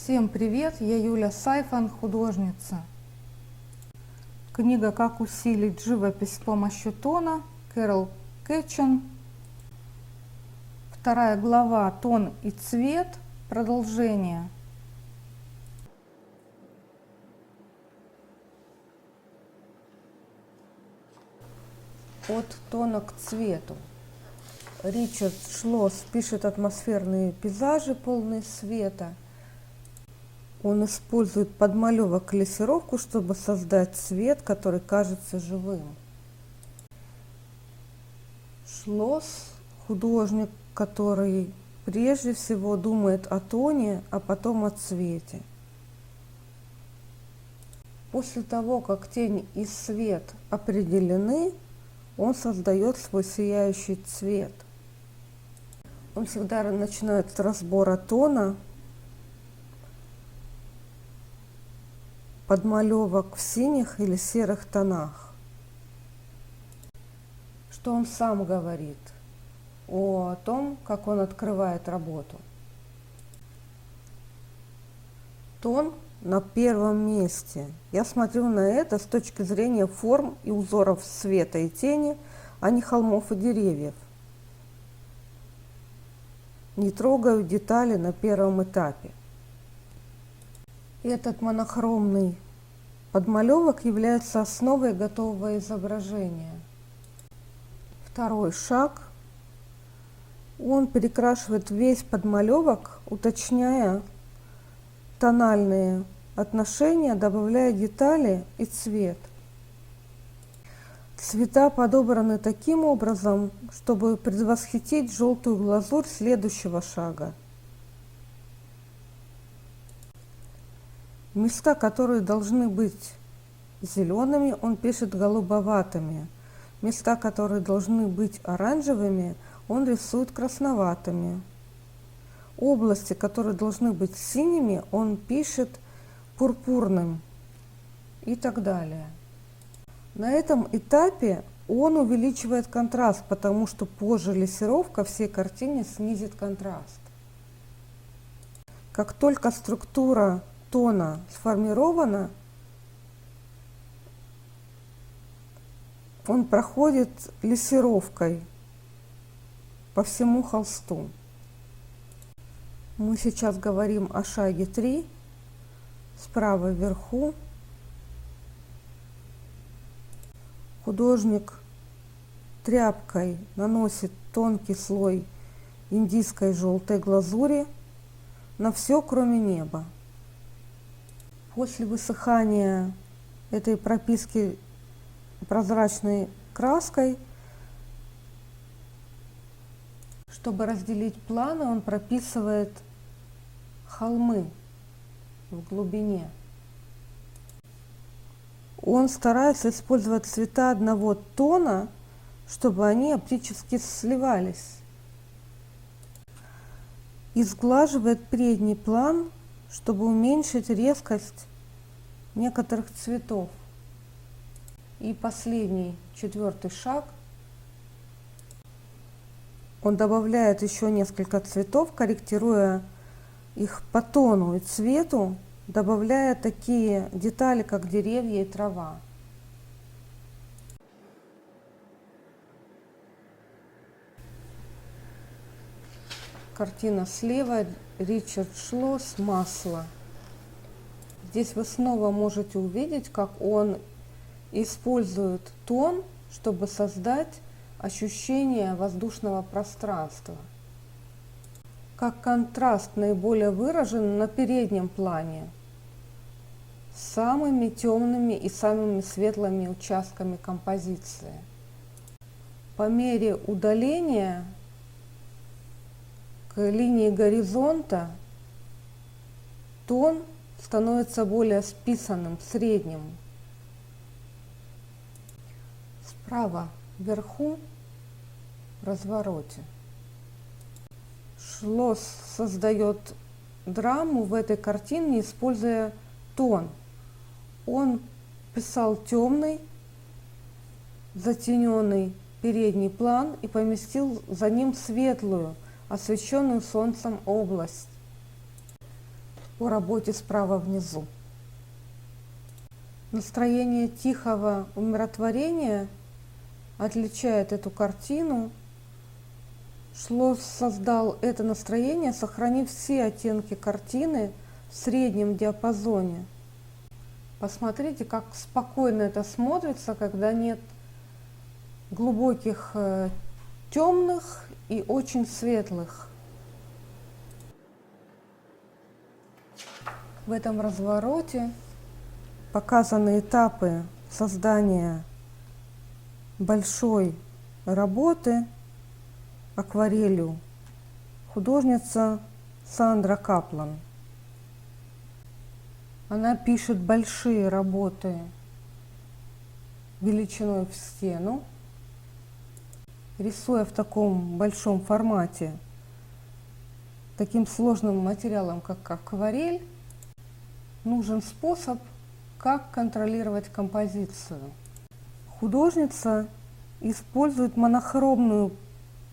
Всем привет, я Юля Сайфан, художница. Книга «Как усилить живопись с помощью тона», Кэрол Кэтчен. Вторая глава «Тон и цвет», продолжение. От тона к цвету. Ричард Шлосс пишет атмосферные пейзажи, полные света. Он использует подмалевок и лессировку, чтобы создать цвет, который кажется живым. Шлосс – художник, который прежде всего думает о тоне, а потом о цвете. После того, как тень и свет определены, он создает свой сияющий цвет. Он всегда начинает с разбора тона, подмалевок в синих или серых тонах. Что он сам говорит о том, как он открывает работу. Тон на первом месте. Я смотрю на это с точки зрения форм и узоров света и тени, а не холмов и деревьев. Не трогаю детали на первом этапе. Этот монохромный подмалевок является основой готового изображения. Второй шаг. Он перекрашивает весь подмалевок, уточняя тональные отношения, добавляя детали и цвет. Цвета подобраны таким образом, чтобы предвосхитить желтую глазурь следующего шага. Места, которые должны быть зелеными, он пишет голубоватыми. Места, которые должны быть оранжевыми, он рисует красноватыми. Области, которые должны быть синими, он пишет пурпурным и так далее. На этом этапе он увеличивает контраст, потому что позже лессировка всей картине снизит контраст. Как только структура тона сформирована, он проходит лессировкой по всему холсту. Мы сейчас говорим о шаге 3, справа вверху. Художник тряпкой наносит тонкий слой индийской желтой глазури на все, кроме неба. После высыхания этой прописки прозрачной краской, чтобы разделить планы, он прописывает холмы в глубине. Он старается использовать цвета одного тона, чтобы они оптически сливались. И сглаживает передний план, чтобы уменьшить резкость некоторых цветов. И последний, четвертый шаг. Он добавляет еще несколько цветов, корректируя их по тону и цвету, добавляя такие детали, как деревья и трава. Картина слева, Ричард Шлосс, «Масло». Здесь вы снова можете увидеть, как он использует тон, чтобы создать ощущение воздушного пространства. Как контраст наиболее выражен на переднем плане, с самыми темными и самыми светлыми участками композиции. По мере удаления к линии горизонта тон становится более списанным, средним. Справа вверху в развороте. Шлосс создает драму в этой картине, используя тон. Он писал темный, затененный передний план и поместил за ним светлую, освещенную солнцем область. по работе справа внизу. Настроение тихого умиротворения отличает эту картину. Шлосс создал это настроение, сохранив все оттенки картины в среднем диапазоне. Посмотрите, как спокойно это смотрится, когда нет глубоких темных и очень светлых. В этом развороте показаны этапы создания большой работы акварелью художница Сандра Каплан. Она пишет большие работы величиной в стену, рисуя в таком большом формате, таким сложным материалом, как акварель. Нужен способ, как контролировать композицию. Художница использует монохромную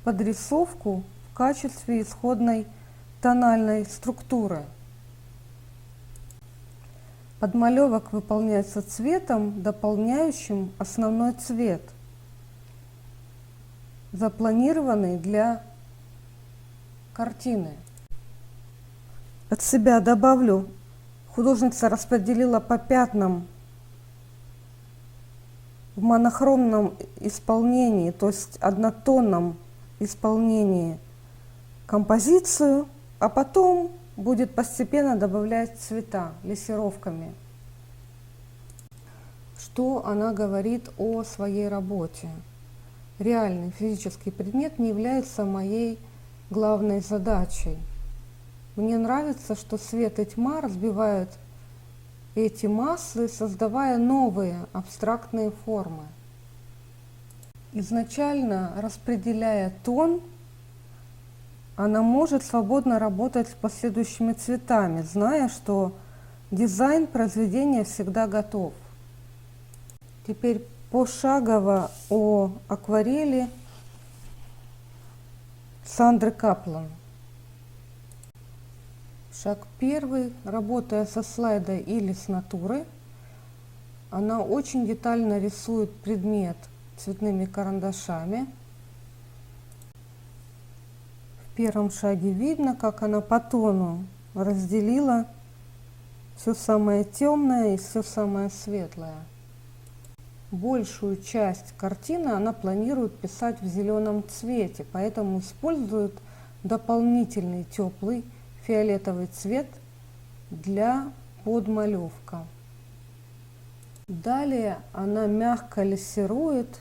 подрисовку в качестве исходной тональной структуры. Подмалевок выполняется цветом, дополняющим основной цвет, запланированный для картины. От себя добавлю, художница распределила по пятнам в монохромном исполнении, то есть однотонном исполнении композицию, а потом будет постепенно добавлять цвета лессировками. Что она говорит о своей работе? Реальный физический предмет не является моей главной задачей. Мне нравится, что свет и тьма разбивают эти массы, создавая новые абстрактные формы. Изначально распределяя тон, она может свободно работать с последующими цветами, зная, что дизайн произведения всегда готов. Теперь пошагово о акварели Сандры Каплан. Шаг первый. Работая со слайда или с натуры, она очень детально рисует предмет цветными карандашами. В первом шаге видно, как она по тону разделила все самое темное и все самое светлое. Большую часть картины она планирует писать в зеленом цвете, поэтому использует дополнительный теплый фиолетовый цвет для подмалевка. Далее она мягко лессирует.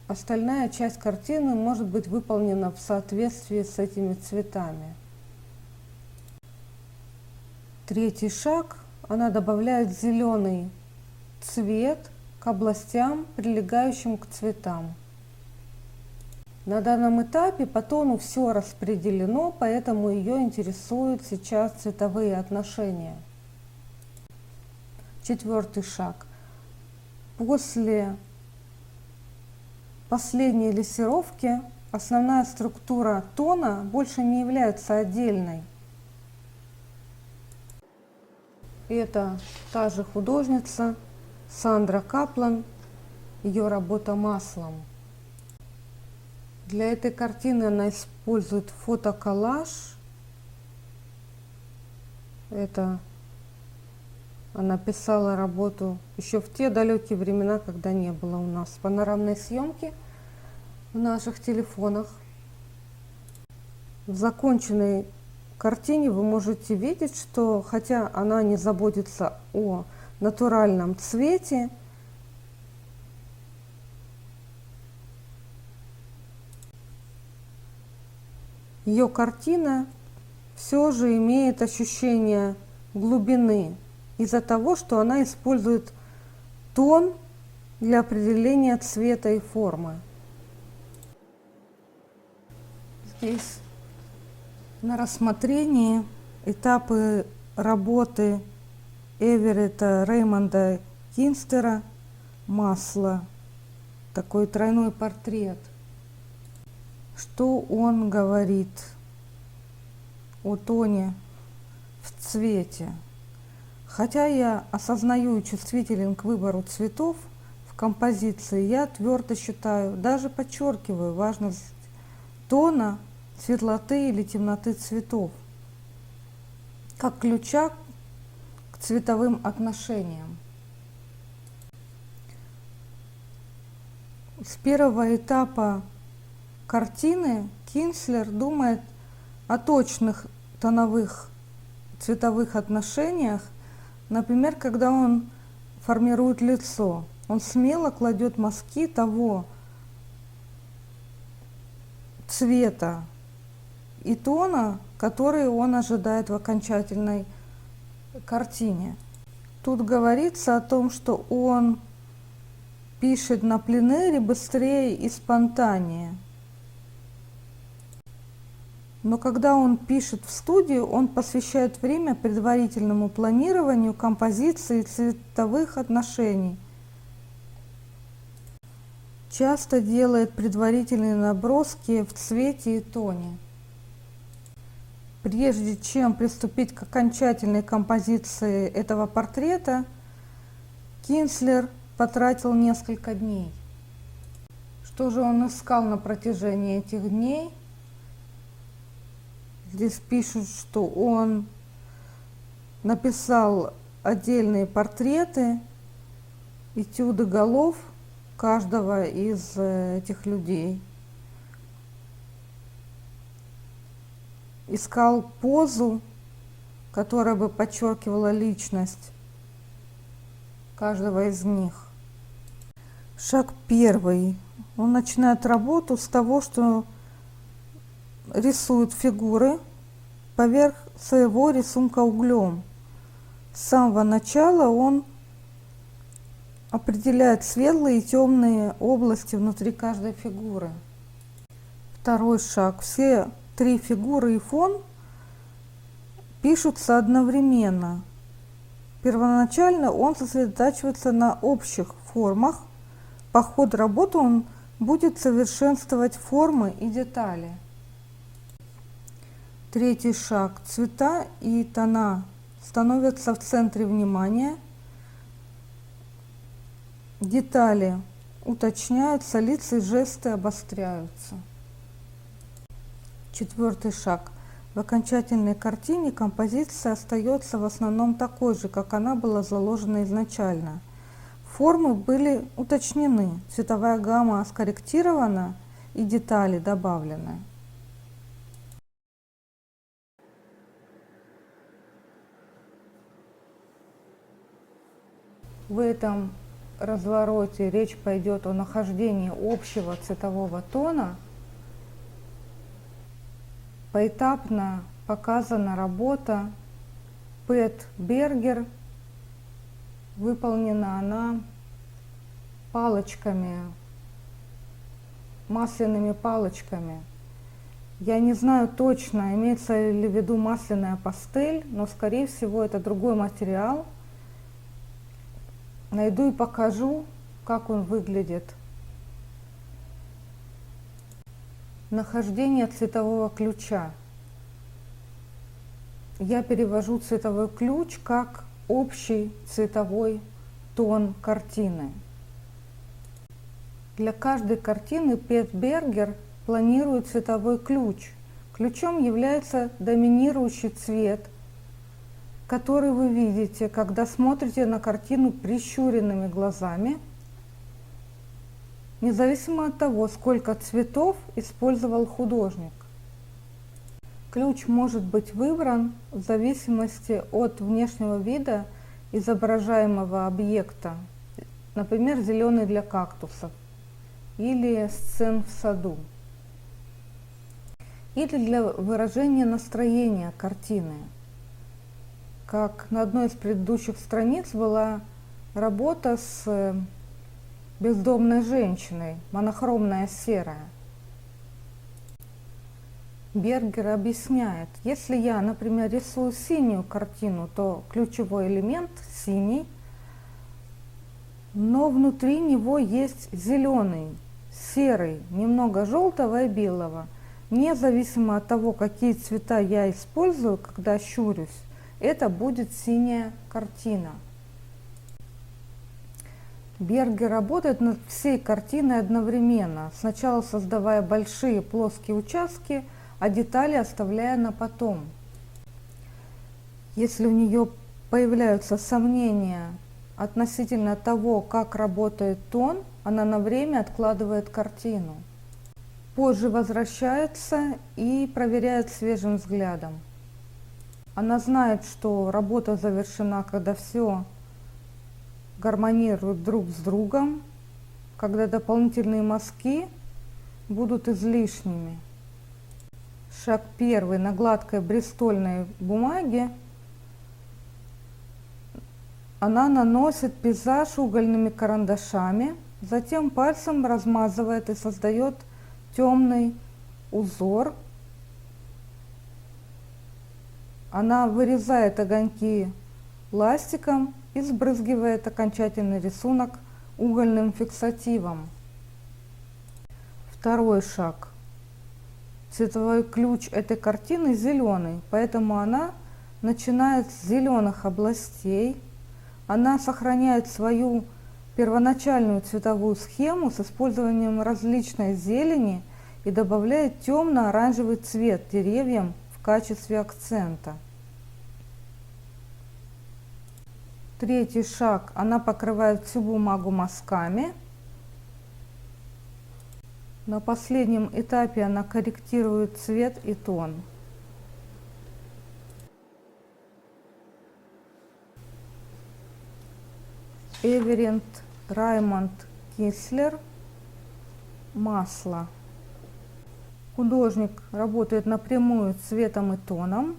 Остальная часть картины может быть выполнена в соответствии с этими цветами. Третий шаг. Она добавляет зеленый цвет к областям, прилегающим к цветам. На данном этапе по тону все распределено, поэтому ее интересуют сейчас цветовые отношения. Четвертый шаг. После последней лессировки основная структура тона больше не является отдельной. Это та же художница Сандра Каплан, ее работа маслом. Для этой картины она использует фотоколлаж. Это она писала работу еще в те далекие времена, когда не было у нас панорамной съемки в наших телефонах. В законченной картине вы можете видеть, что хотя она не заботится о натуральном цвете, ее картина все же имеет ощущение глубины из-за того, что она использует тон для определения цвета и формы. Здесь на рассмотрении этапы работы Эверетта Реймонда Кинстера «Масло». Такой тройной портрет. Что он говорит? о тоне в цвете. Хотя я осознаю и чувствителен к выбору цветов в композиции, я твердо считаю, даже подчеркиваю важность тона, светлоты или темноты цветов, как ключа к цветовым отношениям. С первого этапа картины Кинслер думает о точных тоновых цветовых отношениях. Например, когда он формирует лицо, он смело кладет мазки того цвета и тона, который он ожидает в окончательной картине. Тут говорится о том, что он пишет на пленэре быстрее и спонтаннее. Но когда он пишет в студию, он посвящает время предварительному планированию композиции и цветовых отношений. Часто делает предварительные наброски в цвете и тоне. Прежде чем приступить к окончательной композиции этого портрета, Кинслер потратил несколько дней. Что же он искал на протяжении этих дней? Здесь пишут, что он написал отдельные портреты, этюды голов каждого из этих людей. Искал позу, которая бы подчеркивала личность каждого из них. Шаг первый. Он начинает работу с того, что рисует фигуры поверх своего рисунка углем. С самого начала он определяет светлые и темные области внутри каждой фигуры. Второй шаг. Все три фигуры и фон пишутся одновременно. Первоначально он сосредотачивается на общих формах. По ходу работы он будет совершенствовать формы и детали. Третий шаг. Цвета и тона становятся в центре внимания. Детали уточняются, лица и жесты обостряются. Четвертый шаг. В окончательной картине композиция остается в основном такой же, как она была заложена изначально. Формы были уточнены, цветовая гамма скорректирована и детали добавлены. В этом развороте речь пойдет о нахождении общего цветового тона. Поэтапно показана работа Пэт Бергер. Выполнена она палочками, масляными палочками. Я не знаю точно, имеется ли в виду масляная пастель, но скорее всего это другой материал. Найду и покажу, как он выглядит. Нахождение цветового ключа. Я перевожу цветовой ключ как общий цветовой тон картины. Для каждой картины Пэт Бергер планирует цветовой ключ. Ключом является доминирующий цвет, который вы видите, когда смотрите на картину прищуренными глазами, независимо от того, сколько цветов использовал художник. Ключ может быть выбран в зависимости от внешнего вида изображаемого объекта, например, зеленый для кактусов или сцен в саду, или для выражения настроения картины. Как на одной из предыдущих страниц была работа с бездомной женщиной, монохромная серая. Бергер объясняет, если я, например, рисую синюю картину, то ключевой элемент синий, но внутри него есть зеленый, серый, немного желтого и белого. Независимо от того, какие цвета я использую, когда щурюсь, это будет синяя картина. Бергер работает над всей картиной одновременно, сначала создавая большие плоские участки, а детали оставляя на потом. Если у нее появляются сомнения относительно того, как работает тон, она на время откладывает картину. Позже возвращается и проверяет свежим взглядом. Она знает, что работа завершена, когда все гармонирует друг с другом, когда дополнительные мазки будут излишними. Шаг первый. На гладкой бристольной бумаге она наносит пейзаж угольными карандашами, затем пальцем размазывает и создает темный узор. Она вырезает огоньки ластиком и сбрызгивает окончательный рисунок угольным фиксативом. Второй шаг. Цветовой ключ этой картины зеленый, поэтому она начинает с зеленых областей. Она сохраняет свою первоначальную цветовую схему с использованием различной зелени и добавляет темно-оранжевый цвет деревьям в качестве акцента. Третий шаг. Она покрывает всю бумагу мазками. На последнем этапе она корректирует цвет и тон. Эверент Раймонд Кислер. Масло. Художник работает напрямую цветом и тоном.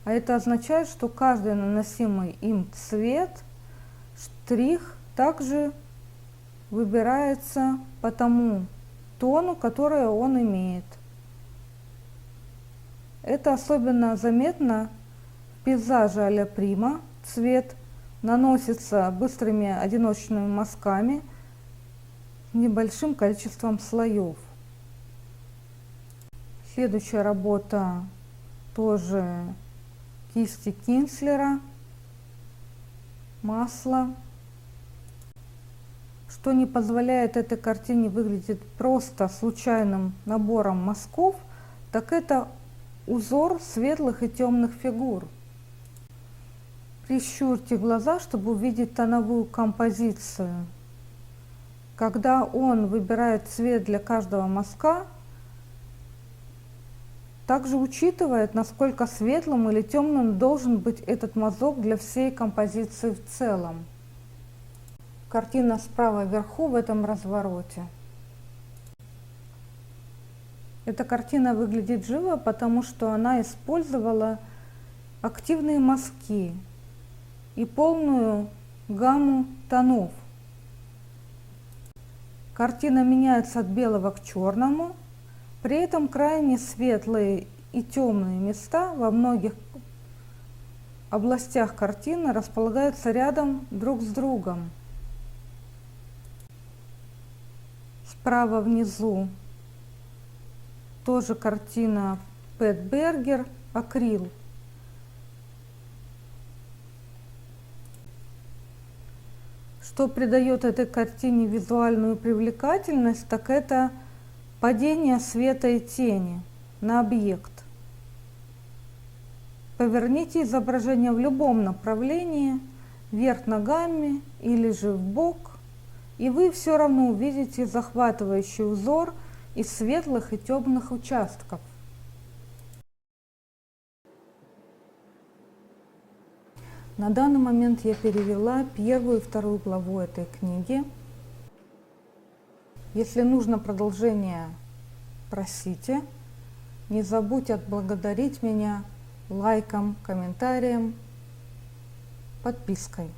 А это означает, что каждый наносимый им цвет, штрих также выбирается по тому тону, который он имеет. Это особенно заметно в пейзаже а-ля Прима. Цвет наносится быстрыми одиночными мазками с небольшим количеством слоев. Следующая работа тоже кисти Кинслера, масло. Что не позволяет этой картине выглядеть просто случайным набором мазков, так это узор светлых и темных фигур. Прищурьте глаза, чтобы увидеть тоновую композицию. Когда он выбирает цвет для каждого мазка, также учитывает, насколько светлым или темным должен быть этот мазок для всей композиции в целом. Картина справа вверху в этом развороте. Эта картина выглядит живо, потому что она использовала активные мазки и полную гамму тонов. Картина меняется от белого к черному. При этом крайне светлые и темные места во многих областях картины располагаются рядом друг с другом. Справа внизу тоже картина Пэт Бергер «Акрил». Что придает этой картине визуальную привлекательность, так это падение света и тени на объект. Поверните изображение в любом направлении, вверх ногами или же в бок, и вы все равно увидите захватывающий узор из светлых и темных участков. На данный момент я перевела первую и вторую главу этой книги. Если нужно продолжение, просите. Не забудьте отблагодарить меня лайком, комментарием, подпиской.